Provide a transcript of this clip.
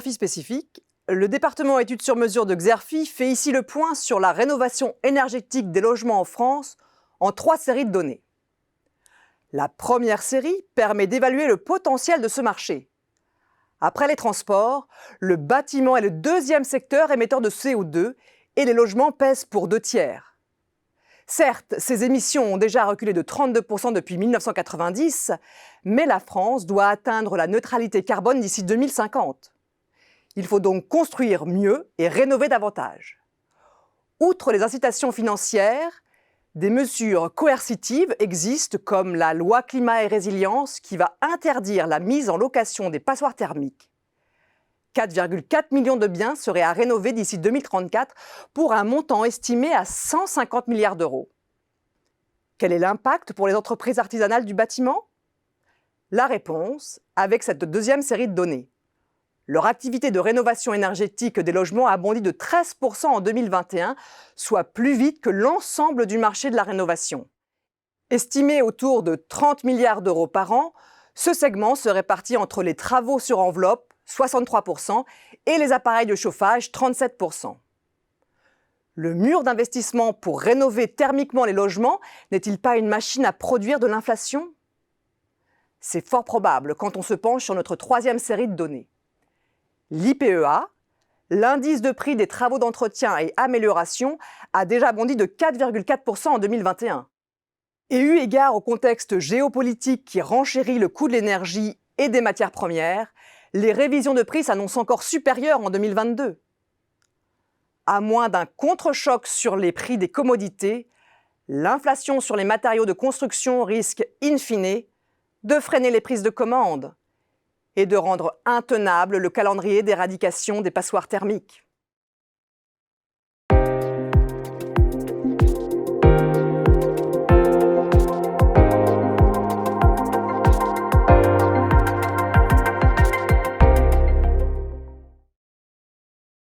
Xerfi spécifique, le département études sur mesure de Xerfi fait ici le point sur la rénovation énergétique des logements en France en 3 séries de données. La première série permet d'évaluer le potentiel de ce marché. Après les transports, le bâtiment est le deuxième secteur émetteur de CO2 et les logements pèsent pour 2/3. Certes, ces émissions ont déjà reculé de 32% depuis 1990, mais la France doit atteindre la neutralité carbone d'ici 2050. Il faut donc construire mieux et rénover davantage. Outre les incitations financières, des mesures coercitives existent comme la loi climat et résilience qui va interdire la mise en location des passoires thermiques. 4,4 millions de biens seraient à rénover d'ici 2034 pour un montant estimé à 150 milliards d'euros. Quel est l'impact pour les entreprises artisanales du bâtiment? La réponse avec cette deuxième série de données. Leur activité de rénovation énergétique des logements a bondi de 13% en 2021, soit plus vite que l'ensemble du marché de la rénovation. Estimé autour de 30 milliards d'euros par an, ce segment se répartit entre les travaux sur enveloppe, 63%, et les appareils de chauffage, 37%. Le mur d'investissement pour rénover thermiquement les logements n'est-il pas une machine à produire de l'inflation? C'est fort probable quand on se penche sur notre troisième série de données. L'IPEA, l'indice de prix des travaux d'entretien et amélioration, a déjà bondi de 4,4% en 2021. Et eu égard au contexte géopolitique qui renchérit le coût de l'énergie et des matières premières, les révisions de prix s'annoncent encore supérieures en 2022. À moins d'un contre-choc sur les prix des commodités, l'inflation sur les matériaux de construction risque, in fine, de freiner les prises de commande et de rendre intenable le calendrier d'éradication des passoires thermiques.